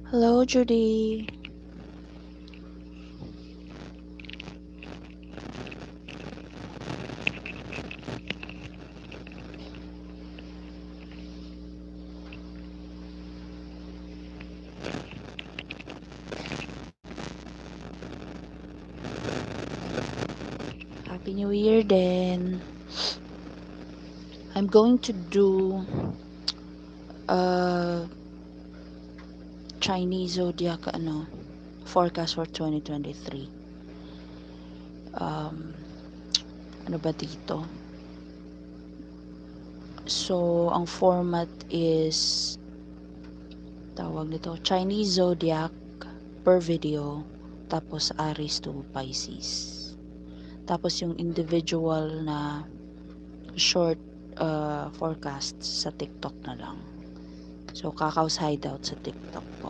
Hello, Judy. Happy New Year then. I'm going to do a Chinese zodiac forecast for 2023. Um, ano ba dito? So, ang format is tawag nito Chinese zodiac per video, tapos Aries to Pisces. Tapos yung individual na short forecast sa TikTok na lang. So, Kakao's Hideout sa TikTok po.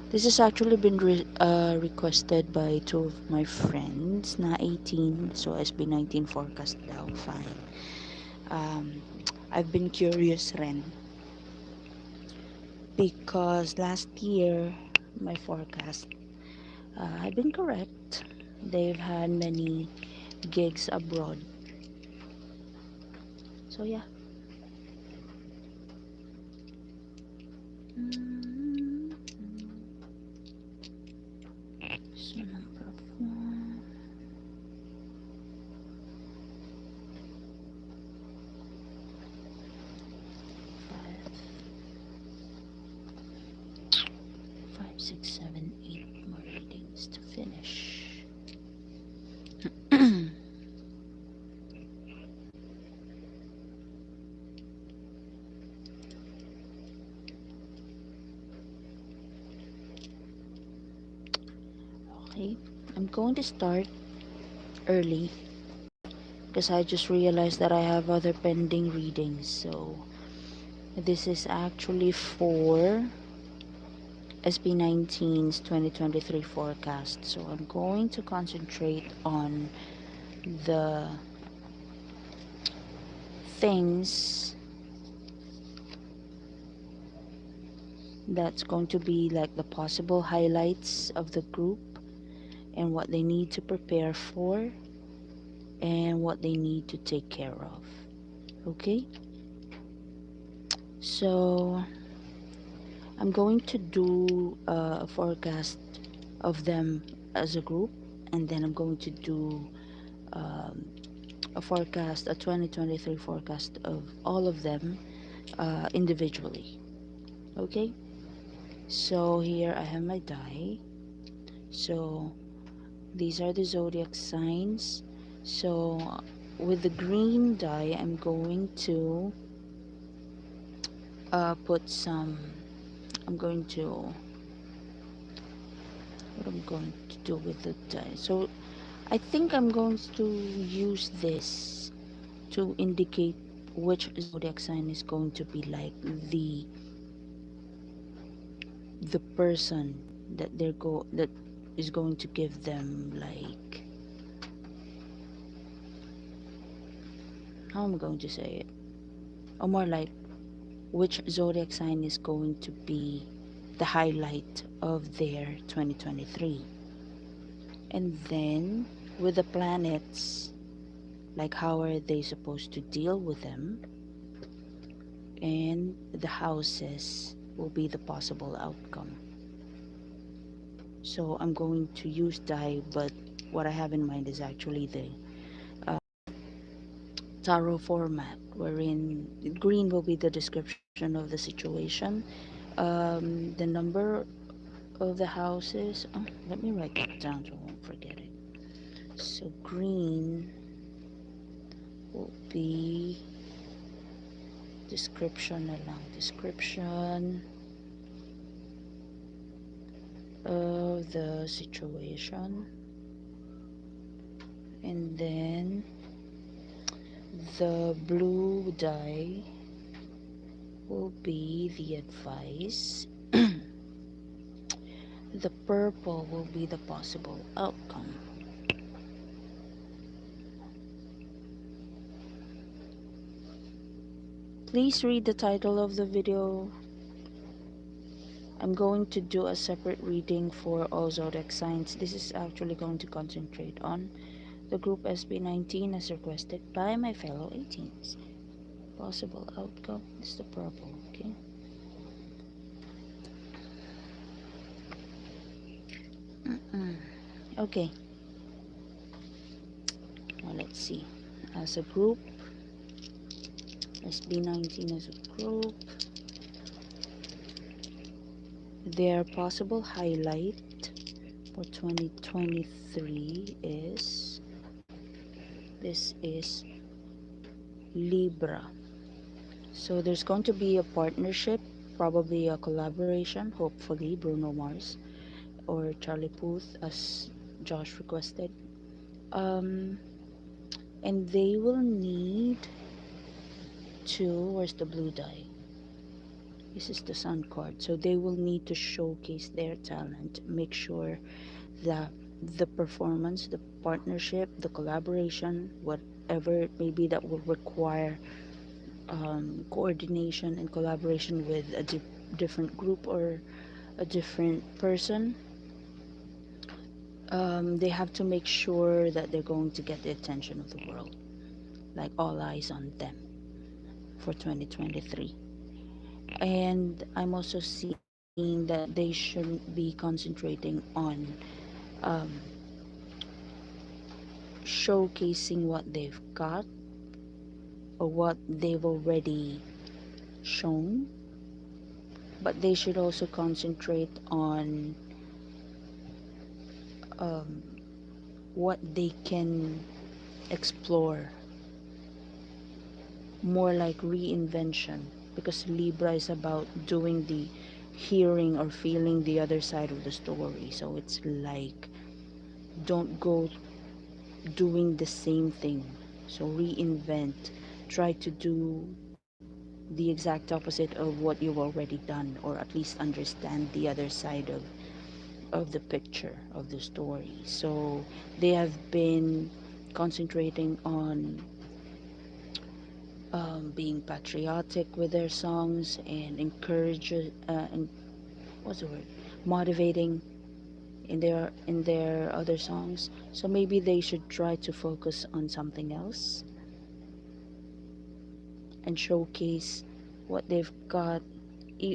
This has actually been requested by two of my friends na 18, so SB19 forecast daw, fine. I've been curious rin because last year my forecast had been correct. They've had many gigs abroad. So yeah. So number 4. 5, 6, 7, 8 more readings to finish. Okay, I'm going to start early because I just realized that I have other pending readings. So this is actually for SB19's 2023 forecast. So I'm going to concentrate on the things that's going to be like the possible highlights of the group and what they need to prepare for and what they need to take care of. Okay, so I'm going to do a forecast of them as a group, and then I'm going to do a 2023 forecast of all of them individually. Okay, so here I have my die. So these are the zodiac signs. So with the green die, I'm going to put some. I'm going to what I'm going to do with the die. So I think I'm going to use this to indicate which zodiac sign is going to be like the person that is going to give them, like, how am I going to say it, or more like which zodiac sign is going to be the highlight of their 2023. And then with the planets, like how are they supposed to deal with them, and the houses will be the possible outcome. So I'm going to use die, but what I have in mind is actually the tarot format, wherein green will be the description of the situation, the number of the houses. Oh, let me write that down so I won't forget it. So green will be description na lang, description of the situation, and then the blue die will be the advice. The purple will be the possible outcome. Please read the title of the video I'm going to do a separate reading for all zodiac signs. This is actually going to concentrate on the group SB19 as requested by my fellow 18s. Possible outcome is the purple, okay? Okay, well, let's see. As a group, SB19 as a group, their possible highlight for 2023 is this is Libra. So there's going to be a partnership, probably a collaboration, hopefully Bruno Mars or Charlie Puth as Josh requested. Um, and they will need to, where's the blue die? This is the Sun card. So they will need to showcase their talent, make sure that the performance, the partnership, the collaboration, whatever it may be that will require coordination and collaboration with a different group or a different person, they have to make sure that they're going to get the attention of the world, like all eyes on them for 2023. And I'm also seeing that they shouldn't be concentrating on um, showcasing what they've got or what they've already shown, but they should also concentrate on um, what they can explore, more like reinvention, because Libra is about doing the hearing or feeling the other side of the story. So it's like, don't go doing the same thing. So reinvent, try to do the exact opposite of what you've already done, or at least understand the other side of the picture of the story. So they have been concentrating on being patriotic with their songs and and what's the word, motivating in their other songs. So maybe they should try to focus on something else and showcase what they've got.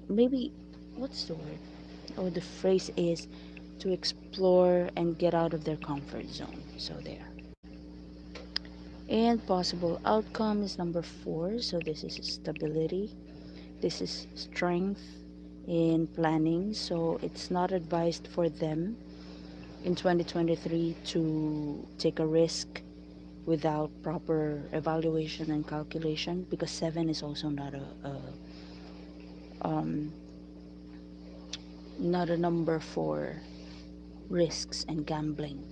Maybe, what's the word, or the phrase is, to explore and get out of their comfort zone. So there. And possible outcome is number 4. So this is stability, this is strength in planning. So it's not advised for them in 2023 to take a risk without proper evaluation and calculation, because 7 is also um, not a number for risks and gambling.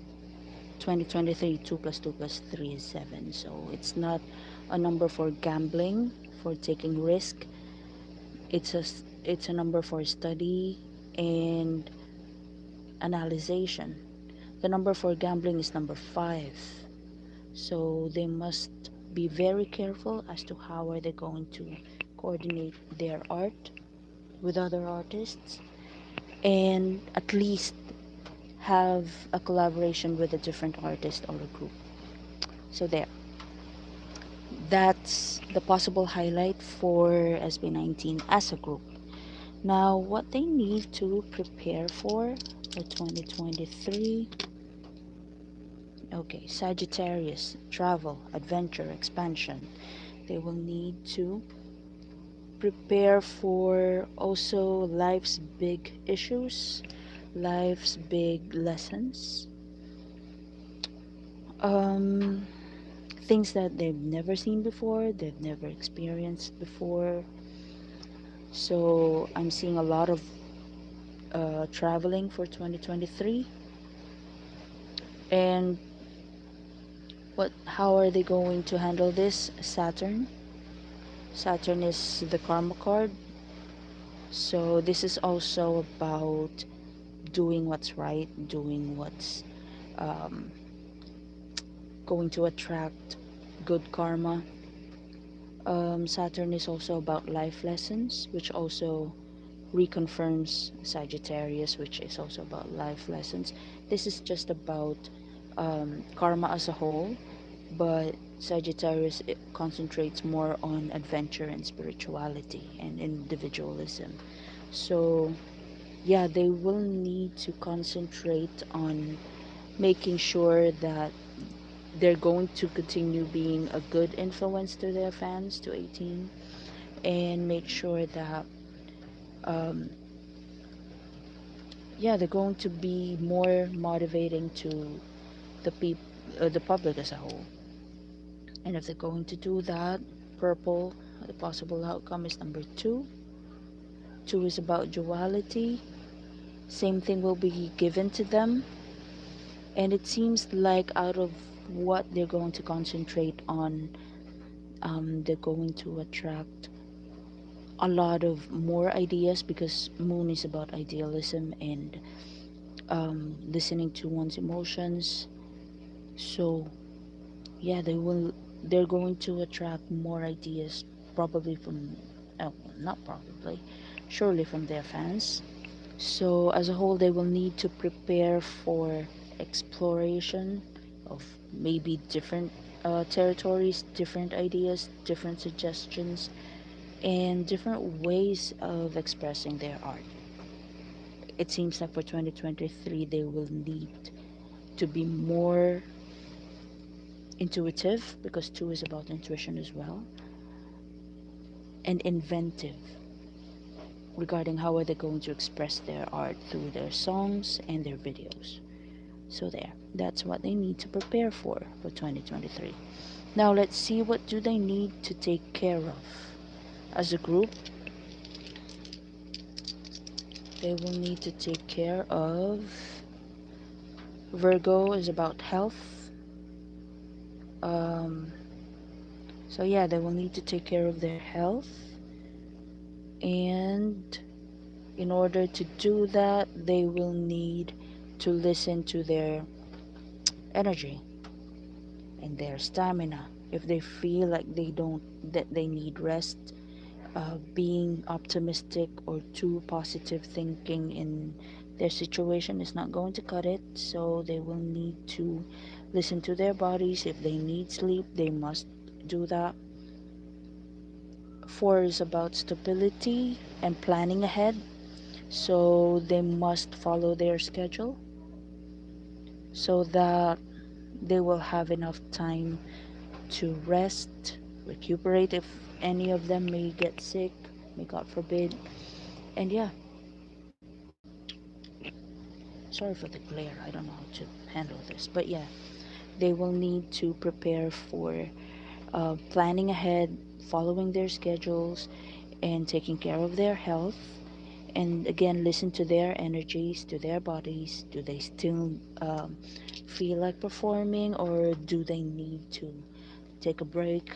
2023, 2 plus 2 plus 3 is 7. So it's not a number for gambling, for taking risk. It's a number for study and analyzation. The number for gambling is number 5. So they must be very careful as to how are they going to coordinate their art with other artists, and at least have a collaboration with a different artist or a group. So there. That's the possible highlight for SB19 as a group. Now, what they need to prepare for 2023. Okay, Sagittarius, travel, adventure, expansion. They will need to prepare for also life's big issues, life's big lessons, um, things that they've never seen before, they've never experienced before. So I'm seeing a lot of traveling for 2023. And how are they going to handle this? Saturn is the karma card. So this is also about doing what's right, doing what's um, going to attract good karma. Saturn is also about life lessons, which also reconfirms Sagittarius, which is also about life lessons. This is just about karma as a whole, but Sagittarius it concentrates more on adventure and spirituality and individualism. So, yeah, they will need to concentrate on making sure that they're going to continue being a good influence to their fans, to 18, and make sure that um, yeah, they're going to be more motivating to the public as a whole. And if they're going to do that, purple, the possible outcome is number two. Two is about duality. Same thing will be given to them, and it seems like out of what they're going to concentrate on, they're going to attract a lot of more ideas because moon is about idealism and listening to one's emotions. So yeah, they're going to attract more ideas, probably from not probably, surely from their fans. So as a whole, they will need to prepare for exploration of maybe different territories, different ideas, different suggestions, and different ways of expressing their art. It seems like for 2023, they will need to be more intuitive because two is about intuition as well, and inventive regarding how are they going to express their art through their songs and their videos. So there, that's what they need to prepare for 2023. Now let's see what do they need to take care of. As a group, they will need to take care of Virgo is about health. Um, so yeah, they will need to take care of their health, and in order to do that, they will need to listen to their energy and their stamina. If they feel like that they need rest, being optimistic or too positive thinking in their situation is not going to cut it. So they will need to listen to their bodies. If they need sleep, they must do that. Four is about stability and planning ahead. So they must follow their schedule so that they will have enough time to rest, recuperate if any of them may get sick, may God forbid. And yeah, sorry for the glare, I don't know how to handle this, but yeah, they will need to prepare for planning ahead, following their schedules, and taking care of their health. And again, listen to their energies, to their bodies. Do they still feel like performing, or do they need to take a break?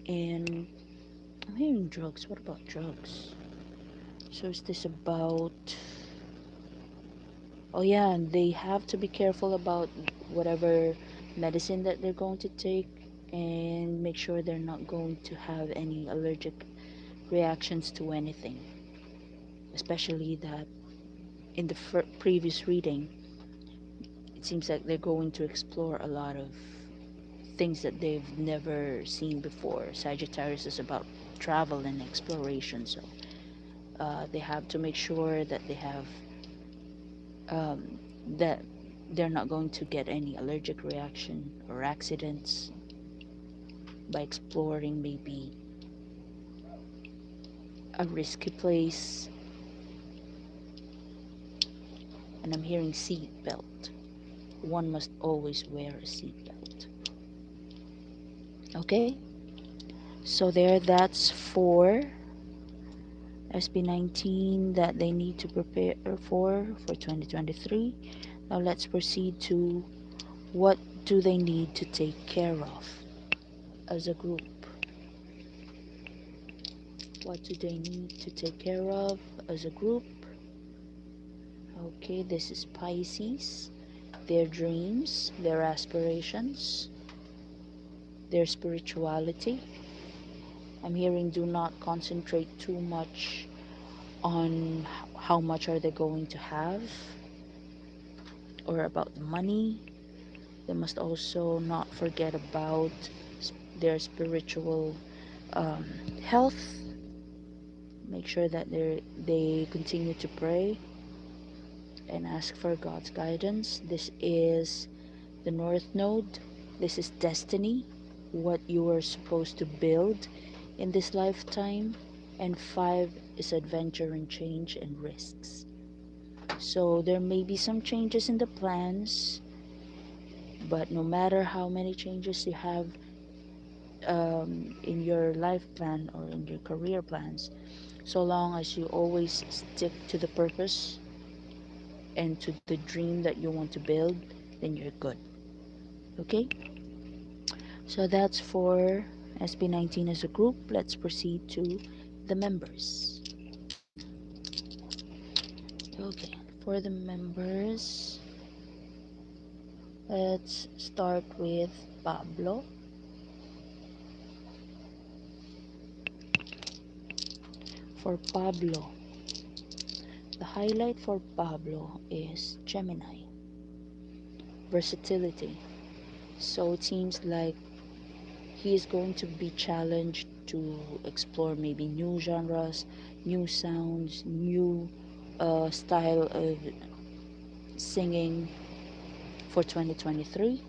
And I'm hearing drugs. What about drugs? So is this about? Oh yeah, and they have to be careful about whatever medicine that they're going to take, and make sure they're not going to have any allergic reactions to anything. Especially that in the previous reading, it seems like they're going to explore a lot of things that they've never seen before. Sagittarius is about travel and exploration, so they have to make sure that they have um, that they're not going to get any allergic reaction or accidents by exploring maybe a risky place. And I'm hearing seat belt. One must always wear a seat belt. Okay, so there, that's for SB19 that they need to prepare for 2023. Now let's proceed to what do they need to take care of as a group. What do they need to take care of as a group? Okay, this is Pisces. Their dreams, their aspirations, their spirituality. I'm hearing do not concentrate too much on how much are they going to have, or about the money. They must also not forget about their spiritual um, health. Make sure that they continue to pray and ask for God's guidance. This is the North Node. This is destiny, what you are supposed to build in this lifetime. And 5 is adventure and change and risks. So there may be some changes in the plans, but no matter how many changes you have in your life plan or in your career plans, so long as you always stick to the purpose and to the dream that you want to build, then you're good. Okay? So that's for SB19 as a group. Let's proceed to the members. Okay, for the members, let's start with Pablo. For Pablo, the highlight for Pablo is Gemini, versatility. So it seems like he is going to be challenged to explore maybe new genres, new sounds, new style of singing for 2023.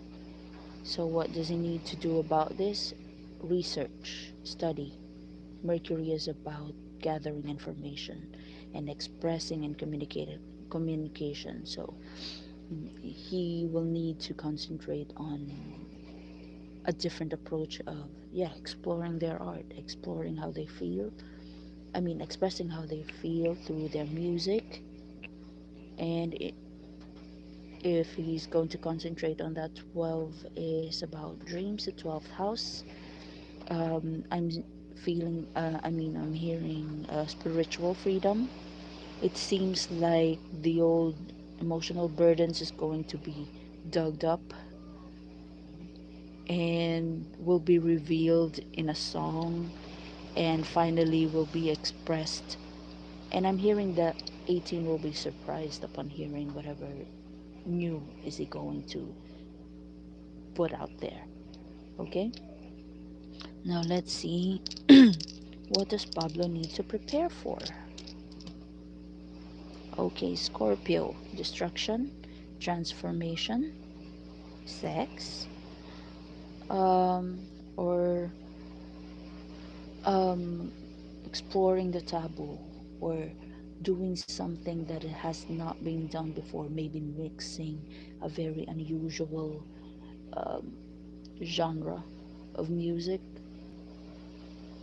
So what does he need to do about this? Research, study. Mercury is about gathering information and expressing and communication. So he will need to concentrate on a different approach of exploring their art, exploring how they feel. I mean, expressing how they feel through their music. And if he's going to concentrate on that, 12 is about dreams, the 12th house. I'm feeling, I'm hearing spiritual freedom. It seems like the old emotional burdens is going to be dug up and will be revealed in a song and finally will be expressed. And I'm hearing that 18 will be surprised upon hearing whatever new is he going to put out there. Okay, now let's see what does Pablo need to prepare for. Okay, Scorpio, destruction, transformation, sex, or exploring the taboo, or doing something that has not been done before, maybe mixing a very unusual um, genre of music.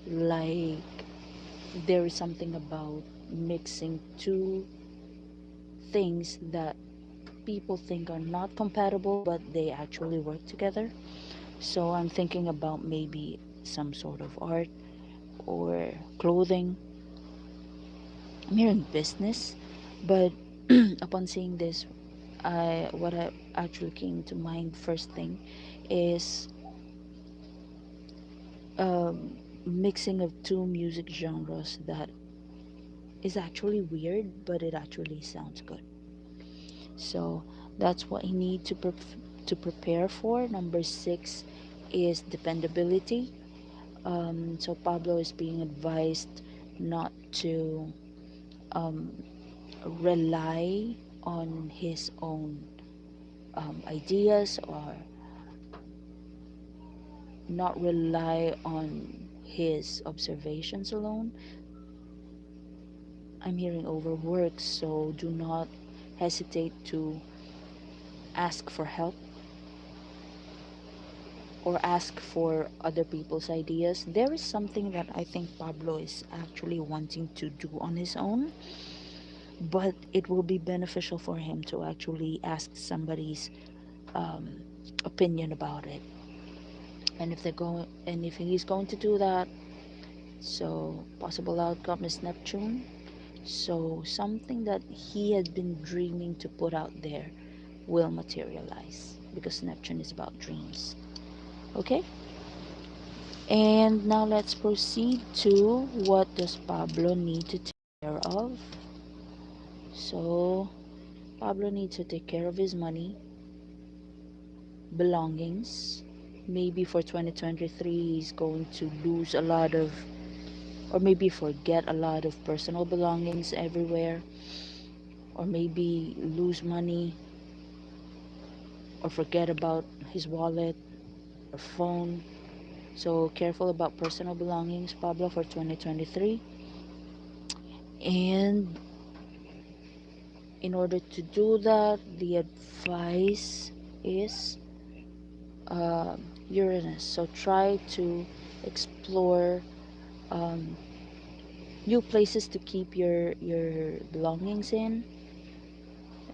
Like there is something about mixing two things that people think are not compatible but they actually work together. So I'm thinking about maybe some sort of art or clothing. I'm hearing business, but upon seeing this, what I actually came to mind first thing is um, mixing of two music genres that is actually weird, but it actually sounds good. So that's what you need to prepare for. Number 6 is dependability. So Pablo is being advised not to um, rely on his own ideas, or not rely on his observations alone. I'm hearing overwork, so do not hesitate to ask for help or ask for other people's ideas. There is something that I think Pablo is actually wanting to do on his own, but it will be beneficial for him to actually ask somebody's um, opinion about it. And if he's going to do that, so possible outcome is Neptune. So something that he had been dreaming to put out there will materialize, because Neptune is about dreams. Okay, and now let's proceed to what does Pablo need to take care of. So Pablo needs to take care of his money, belongings. Maybe for 2023, he's going to lose a lot of, or maybe forget a lot of personal belongings everywhere, or maybe lose money, or forget about his wallet or phone. So careful about personal belongings, Pablo, for 2023. And in order to do that, the advice is Uranus. So try to explore um, new places to keep your belongings in.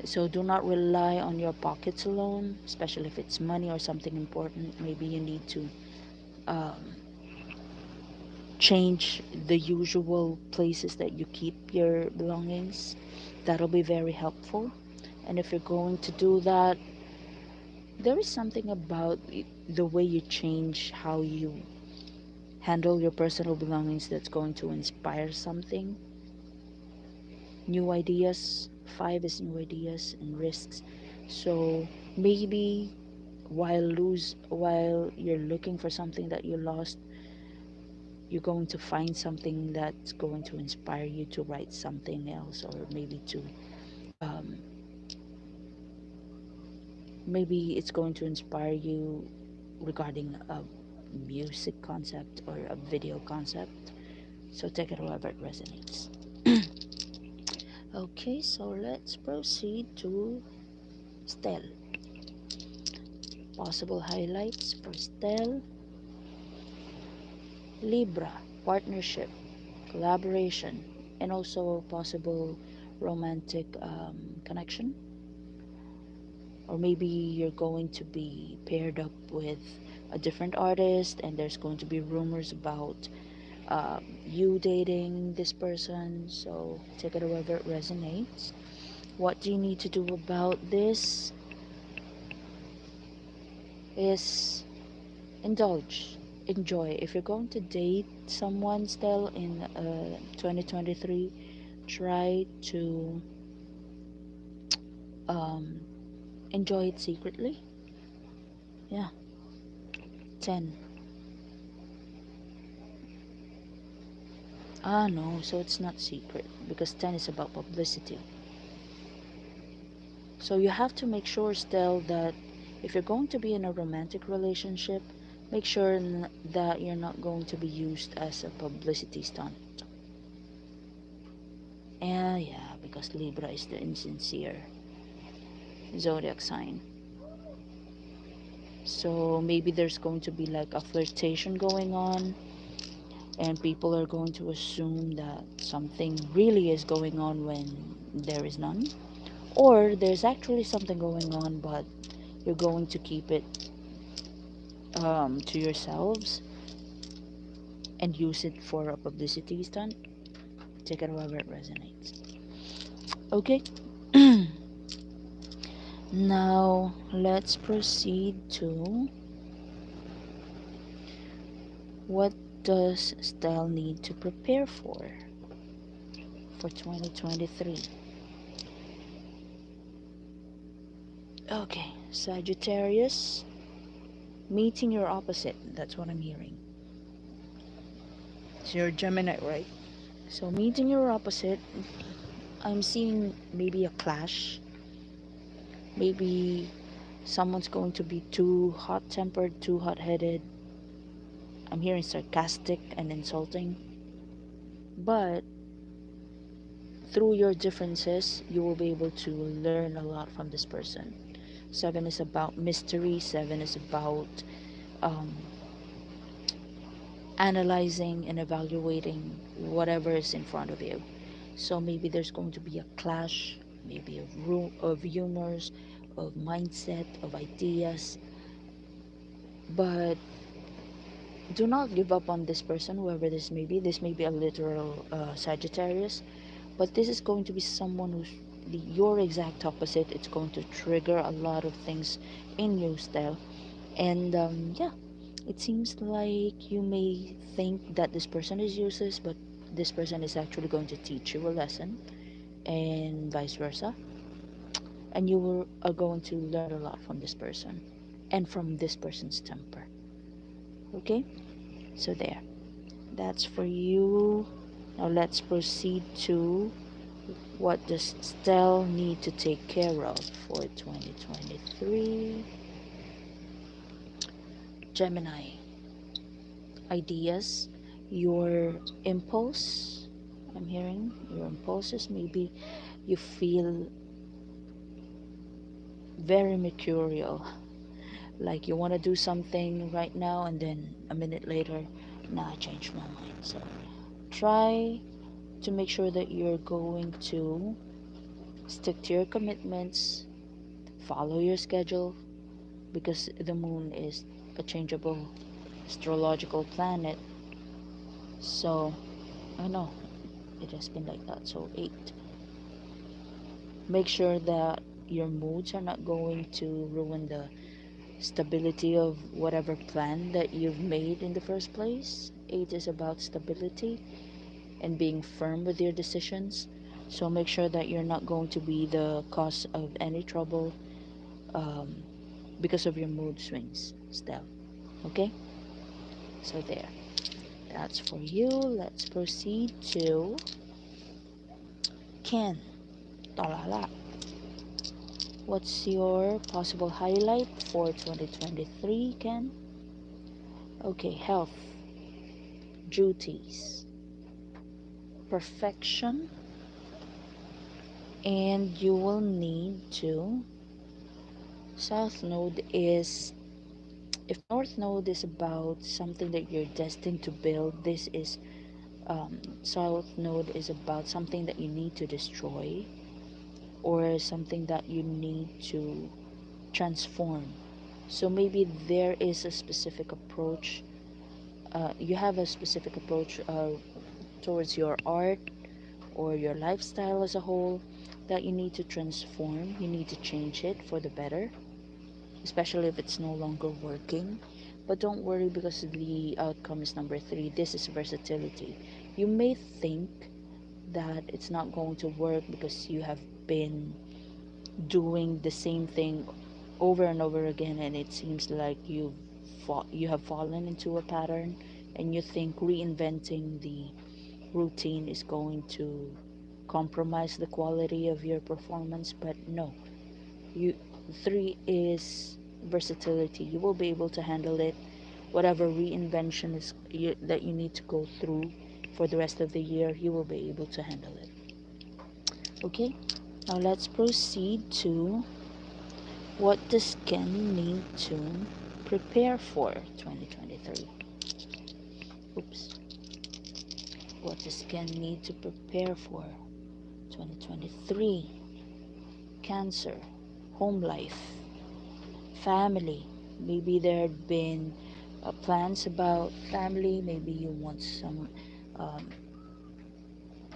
So do not rely on your pockets alone, especially if it's money or something important. Maybe you need to um, change the usual places that you keep your belongings. That'll be very helpful. And if you're going to do that, there is something about the way you change how you handle your personal belongings that's going to inspire something. New ideas. 5 is new ideas and risks. So maybe while you're looking for something that you lost, you're going to find something that's going to inspire you to write something else, or um, maybe it's going to inspire you regarding a music concept or a video concept. So take it however it resonates. Okay, so let's proceed to Stel. Possible highlights for Stel: Libra, partnership, collaboration, and also possible romantic connection. Or maybe you're going to be paired up with a different artist, and there's going to be rumors about you dating this person. So take it however it resonates. What do you need to do about this is indulge, enjoy. If you're going to date someone still in 2023, try to um, enjoy it secretly. Yeah. 10. Ah, no, so it's not secret because 10 is about publicity. So you have to make sure still that if you're going to be in a romantic relationship, make sure that you're not going to be used as a publicity stunt. And yeah, because Libra is the insincere zodiac sign. So maybe there's going to be like a flirtation going on, and people are going to assume that something really is going on when there is none. Or there's actually something going on, but you're going to keep it to yourselves and use it for a publicity stunt. Take it however it resonates. Okay. Now let's proceed to what does style need to prepare for 2023. Okay, Sagittarius, meeting your opposite. That's what I'm hearing. So you're Gemini, right? So meeting your opposite, I'm seeing maybe a clash. Maybe someone's going to be too hot tempered, too hot headed. I'm hearing sarcastic and insulting. But through your differences, you will be able to learn a lot from this person. 7 is about mystery, 7 is about um, analyzing and evaluating whatever is in front of you. So maybe there's going to be a clash, maybe of humors, of mindset, of ideas. But do not give up on this person, whoever this may be. This may be a literal Sagittarius, but this is going to be someone who's your exact opposite. It's going to trigger a lot of things in you still. And yeah, it seems like you may think that this person is useless, but this person is actually going to teach you a lesson. and vice versa. And you are going to learn a lot from this person and from this person's temper. Okay, so there, that's for you. Now let's proceed to what does Stell need to take care of for 2023. Gemini, ideas, your impulse. I'm hearing your impulses. Maybe you feel very mercurial, like you want to do something right now and then a minute later, nah, I changed my mind. So try to make sure that you're going to stick to your commitments, follow your schedule, because the moon is a changeable astrological planet. So I know it has been like that. So 8, make sure that your moods are not going to ruin the stability of whatever plan that you've made in the first place. 8 is about stability and being firm with your decisions. So make sure that you're not going to be the cause of any trouble, um, because of your mood swings still. Okay, so there, that's for you. Let's proceed to Ken. Talala. What's your possible highlight for 2023, Ken? Okay, health, duties, perfection, and you will need to. South Node is, if North Node is about something that you're destined to build, this is South Node is about something that you need to destroy or something that you need to transform. So maybe there is a specific approach. You have a specific approach towards your art or your lifestyle as a whole that you need to transform. You need to change it for the better, especially if it's no longer working. But don't worry, because the outcome is number 3. This is versatility. You may think that it's not going to work because you have been doing the same thing over and over again, and it seems like you have fallen into a pattern, and you think reinventing the routine is going to compromise the quality of your performance. But no, you 3 is versatility. You will be able to handle it, whatever reinvention that you need to go through for the rest of the year. You will be able to handle it. Okay, now let's proceed to what does Ken need to prepare for 2023. Oops. What does Ken need to prepare for 2023? Cancer, home life, family. Maybe there had been plans about family. Maybe you want some um,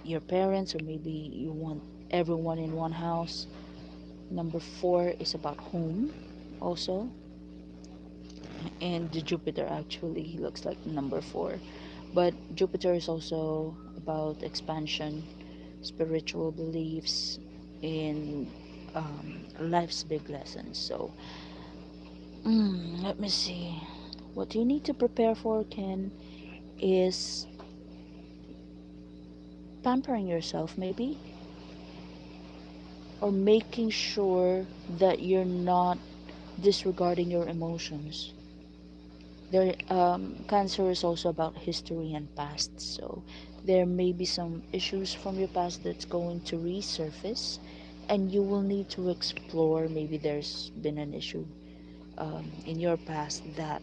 your parents, or maybe you want everyone in one house. Number 4 is about home also, and the Jupiter actually looks like number 4, but Jupiter is also about expansion, spiritual beliefs, in life's big lessons. So let me see, what you need to prepare for, Ken, is pampering yourself, maybe, or making sure that you're not disregarding your emotions. There, cancer is also about history and past, so there may be some issues from your past that's going to resurface, and you will need to explore. Maybe there's been an issue in your past that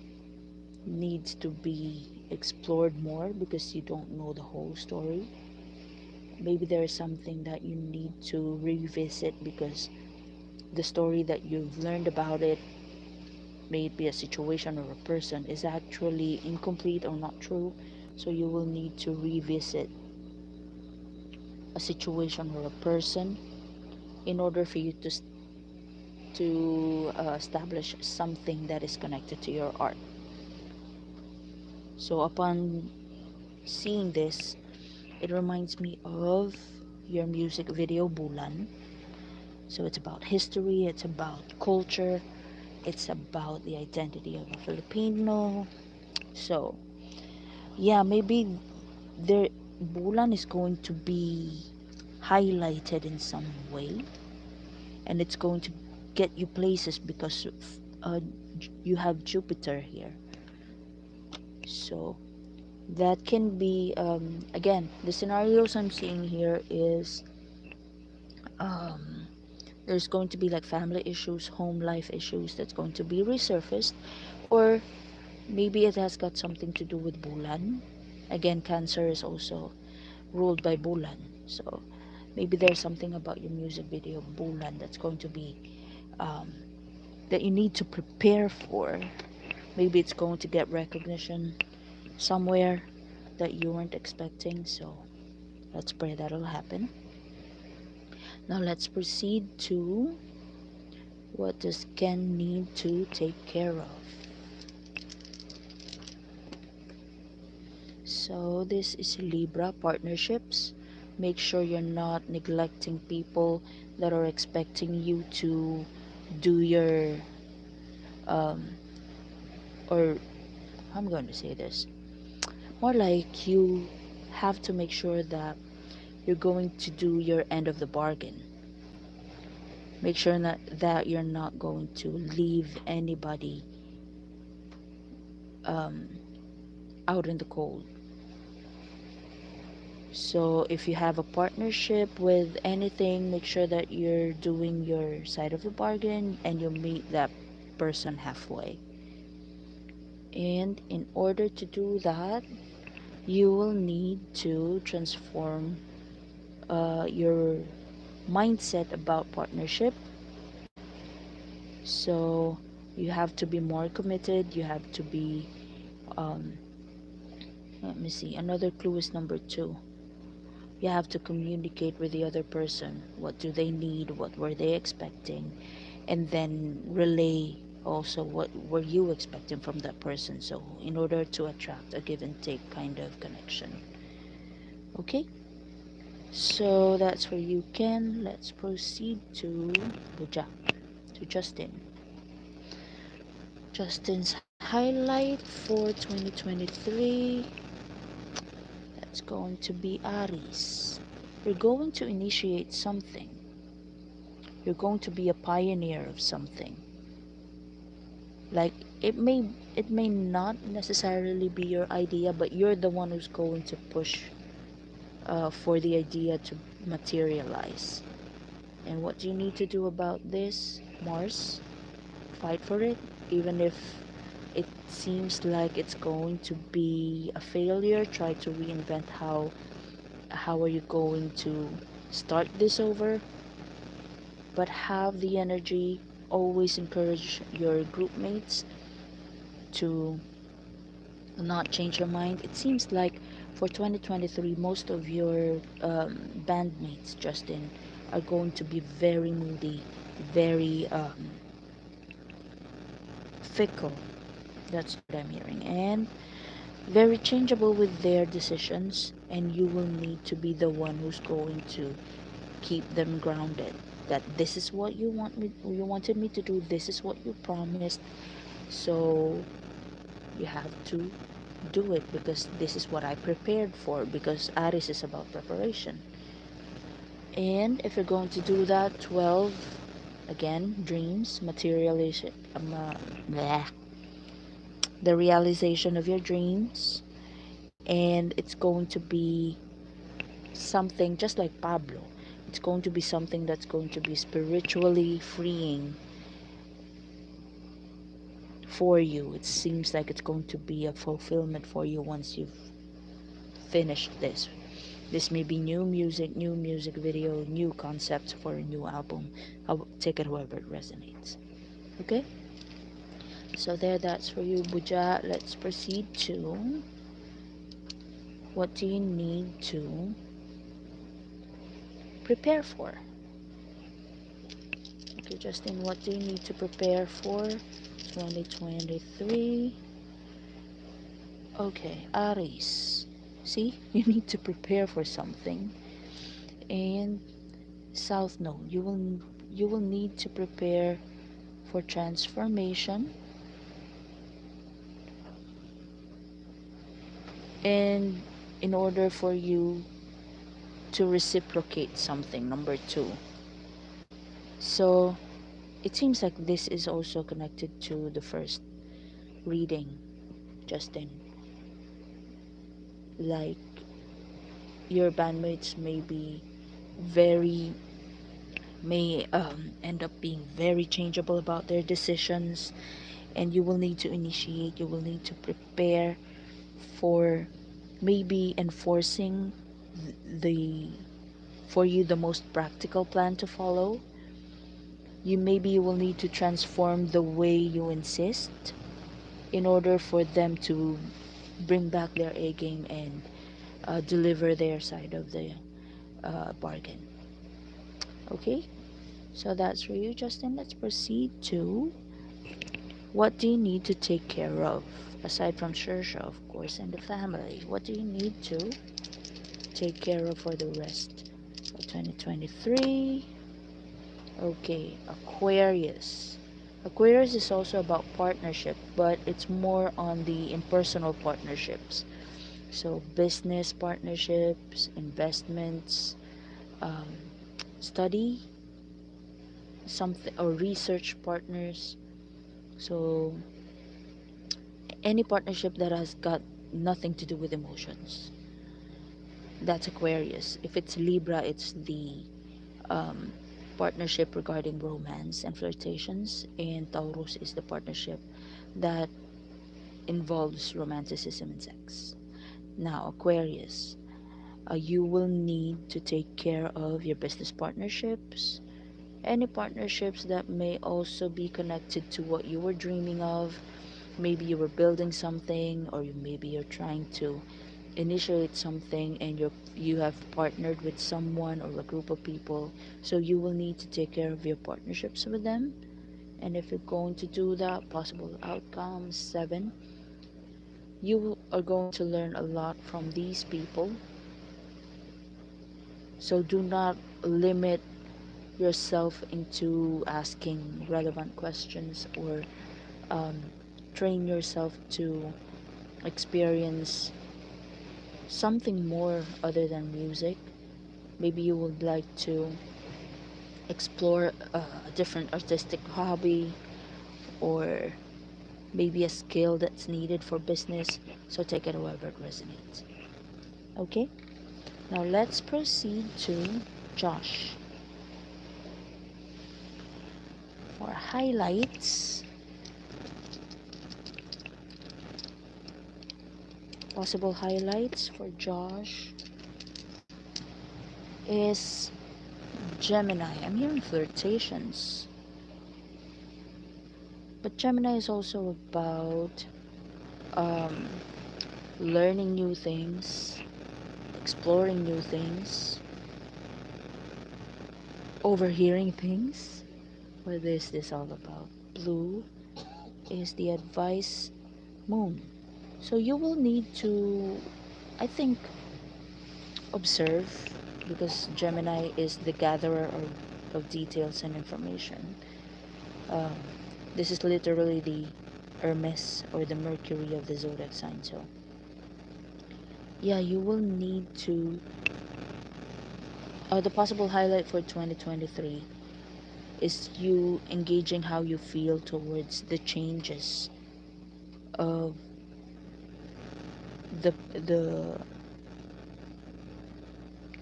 needs to be explored more because you don't know the whole story. Maybe there is something that you need to revisit because the story that you've learned about it, may it be a situation or a person, is actually incomplete or not true. So you will need to revisit a situation or a person in order for you to establish something that is connected to your art. So upon seeing this, it reminds me of your music video Bulan. So it's about history, it's about culture, it's about the identity of a Filipino. So yeah, maybe there Bulan is going to be highlighted in some way, and it's going to get you places because you have Jupiter here. So that can be again, the scenarios I'm seeing here is um, there's going to be like family issues, home life issues that's going to be resurfaced, or maybe it has got something to do with Bulan. Again, Cancer is also ruled by Bulan, so maybe there's something about your music video Bulan that's going to be um, that you need to prepare for. Maybe it's going to get recognition somewhere that you weren't expecting, so let's pray that'll happen. Now let's proceed to what does Ken need to take care of. So this is Libra partnerships. Make sure you're not neglecting people that are expecting you to do your um or I'm going to say this more like you have to make sure that you're going to do your end of the bargain. Make sure that you're not going to leave anybody um, out in the cold. So if you have a partnership with anything, make sure that you're doing your side of the bargain and you meet that person halfway. And in order to do that, you will need to transform your mindset about partnership. So you have to be more committed. You have to be, um, let me see, another clue is number two. You have to communicate with the other person. What do they need? What were they expecting? And then relay also what were you expecting from that person. So in order to attract a give and take kind of connection. Okay? So that's for you, Ken. Let's proceed to Buja, to Justin. Justin's highlight for 2023, that's going to be Aries. You're going to initiate something. You're going to be a pioneer of something. Like it may not necessarily be your idea, but you're the one who's going to push for the idea to materialize. And what do you need to do about this, Mars? Fight for it, even if it seems like it's going to be a failure. Try to reinvent how are you going to start this over, but have the energy. Always encourage your group mates to not change your mind. It seems like for 2023 most of your bandmates, Justin, are going to be very moody, very fickle. That's what I'm hearing. And very changeable with their decisions, and you will need to be the one who's going to keep them grounded, that this is what you wanted me to do, this is what you promised, so you have to do it because this is what I prepared for, because Aries is about preparation. And if you're going to do that, 12, again, dreams, materialization, the realization of your dreams. And it's going to be something just like Pablo. It's going to be something that's going to be spiritually freeing for you. It seems like it's going to be a fulfillment for you once you've finished this. This may be new music video, new concepts for a new album. I'll take it however it resonates. Okay? So there, that's for you, Buja. Let's proceed to what do you need to prepare for? Okay, Justin, what do you need to prepare for 2023? Okay, Aries. See, you need to prepare for something. And south node, you will need to prepare for transformation, and in order for you to reciprocate something, number two. So it seems like this is also connected to the first reading, Justin. Like, your bandmates very may end up being very changeable about their decisions, and you will need to initiate, you will need to prepare for maybe enforcing the for you the most practical plan to follow. You will need to transform the way you insist in order for them to bring back their A game and deliver their side of the bargain. Okay, so that's for you, Justin. Let's proceed to what do you need to take care of aside from Shersha, of course, and the family. What do you need to take care of for the rest of 2023? Okay, Aquarius. Aquarius is also about partnership, but it's more on the impersonal partnerships. So, business partnerships, investments, um, study, something, or research partners. So, any partnership that has got nothing to do with emotions. That's Aquarius. If it's Libra, it's the um, partnership regarding romance and flirtations, and Taurus is the partnership that involves romanticism and sex. Now, Aquarius, you will need to take care of your business partnerships, any partnerships that may also be connected to what you were dreaming of. Maybe you were building something, or maybe you're trying to initiate something, and you have partnered with someone or a group of people, so you will need to take care of your partnerships with them. And if you're going to do that, possible outcomes 7, you are going to learn a lot from these people. So do not limit yourself into asking relevant questions, or um, train yourself to experience something more other than music. Maybe you would like to explore a different artistic hobby, or maybe a skill that's needed for business. So take it however it resonates. Okay, now let's proceed to Josh for highlights. Possible highlights for Josh is Gemini. I'm hearing flirtations, but Gemini is also about um, learning new things, exploring new things, overhearing things. What is this all about? Blue is the advice moon. So you will need to, I think, observe, because Gemini is the gatherer of details and information. Um, this is literally the Hermes, or the Mercury of the zodiac sign. So, yeah, you will need to. The possible highlight for 2023 is you engaging how you feel towards the changes of the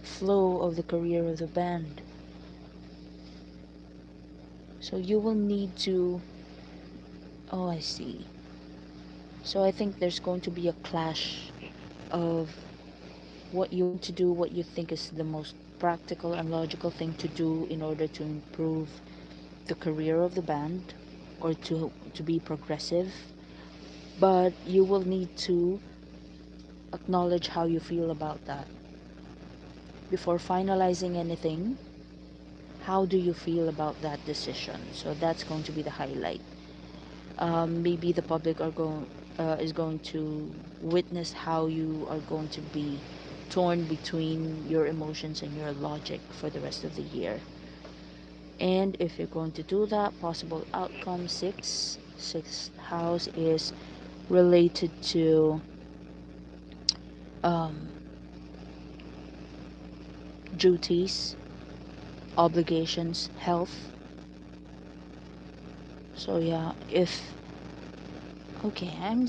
flow of the career of the band. So you will need to. Oh, I see. So I think there's going to be a clash of what you want to do, what you think is the most practical and logical thing to do in order to improve the career of the band, or to be progressive. But you will need to acknowledge how you feel about that before finalizing anything. How do you feel about that decision? So that's going to be the highlight. Maybe the public is going to witness how you are going to be torn between your emotions and your logic for the rest of the year. And if you're going to do that, possible outcome sixth house is related to um, duties, obligations, health. So yeah, if okay, I'm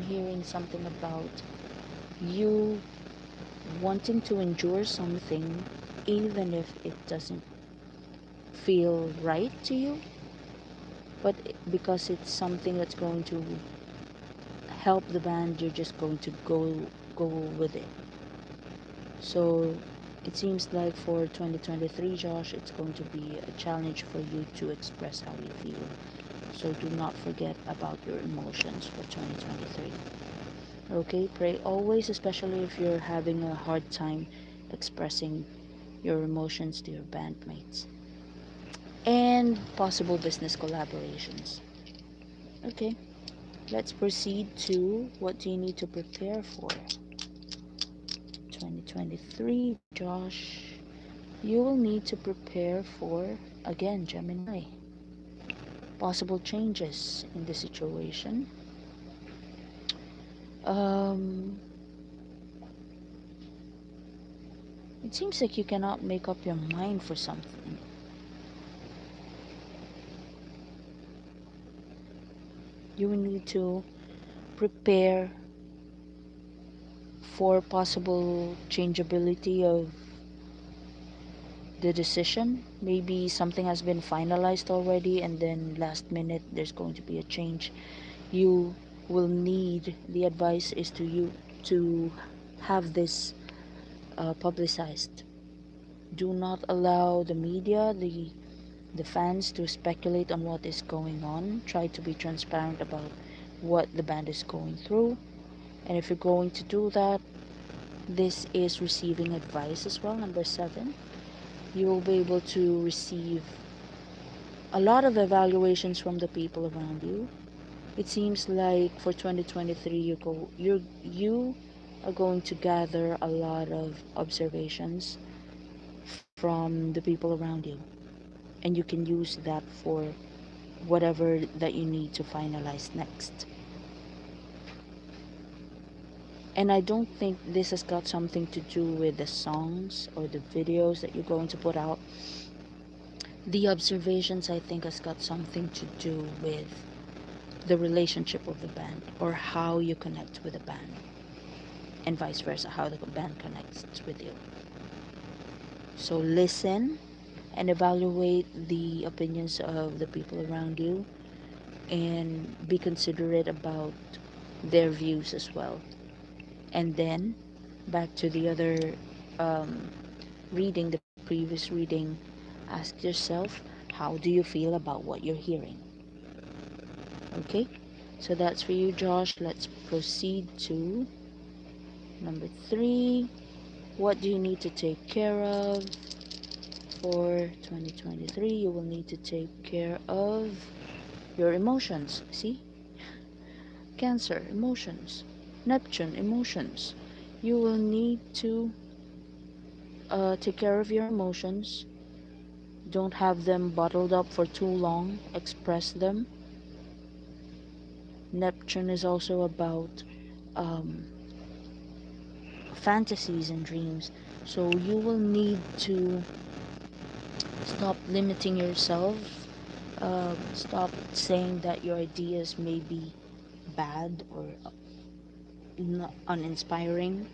hearing something about you wanting to endure something even if it doesn't feel right to you, but because it's something that's going to help the band, you're just going to go with it. So it seems like for 2023, Josh, it's going to be a challenge for you to express how you feel. So do not forget about your emotions for 2023. Okay, pray always, especially if you're having a hard time expressing your emotions to your bandmates. And possible business collaborations. Okay, let's proceed to what do you need to prepare for 2023, Josh. You will need to prepare for, again, Gemini, possible changes in the situation. Um, it seems like you cannot make up your mind for something. You will need to prepare for possible changeability of the decision. Maybe something has been finalized already, and then last minute there's going to be a change. You will need the advice is to you to have this publicized. Do not allow the media, the fans to speculate on what is going on. Try to be transparent about what the band is going through. And if you're going to do that, this is receiving advice as well. Number 7, you will be able to receive a lot of evaluations from the people around you. It seems like for 2023 you are going to gather a lot of observations from the people around you, and you can use that for whatever that you need to finalize next. And I don't think this has got something to do with the songs or the videos that you're going to put out. The observations, I think, has got something to do with the relationship of the band, or how you connect with the band, and vice versa, how the band connects with you. So listen and evaluate the opinions of the people around you, and be considerate about their views as well. And then back to the other um, reading, the previous reading, ask yourself, how do you feel about what you're hearing? Okay, so that's for you, Josh. Let's proceed to number 3. What do you need to take care of for 2023? You will need to take care of your emotions. See, Cancer, emotions. Neptune, emotions. You will need to take care of your emotions. Don't have them bottled up for too long. Express them. Neptune is also about um, fantasies and dreams. So you will need to stop limiting yourself. Stop saying that your ideas may be bad or not uninspiring.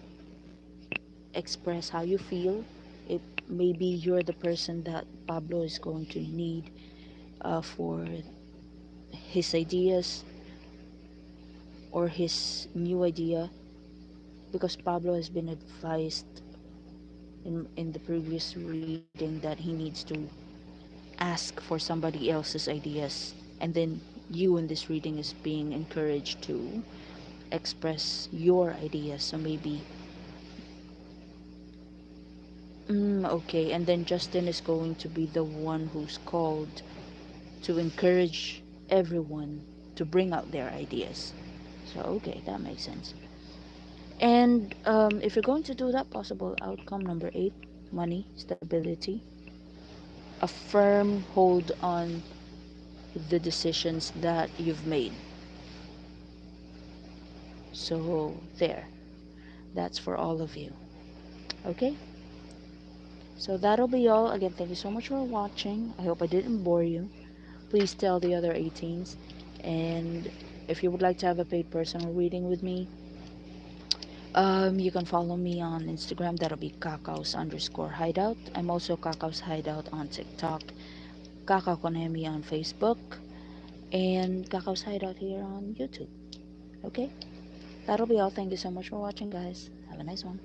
Express how you feel. It maybe you're the person that Pablo is going to need for his ideas or his new idea, because Pablo has been advised in the previous reading that he needs to ask for somebody else's ideas, and then you in this reading is being encouraged to express your ideas. So maybe okay, and then Justin is going to be the one who's called to encourage everyone to bring out their ideas. So okay, that makes sense. And if you're going to do that, possible outcome number 8, money, stability, a firm hold on the decisions that you've made. So, there, that's for all of you. Okay, so that'll be all. Again, thank you so much for watching. I hope I didn't bore you. Please tell the other 18s. And if you would like to have a paid personal reading with me, you can follow me on Instagram. That'll be kakaos_hideout. I'm also kakaos hideout on TikTok, kakaukunemi on Facebook, and kakaos hideout here on YouTube. Okay, that'll be all. Thank you so much for watching, guys. Have a nice one.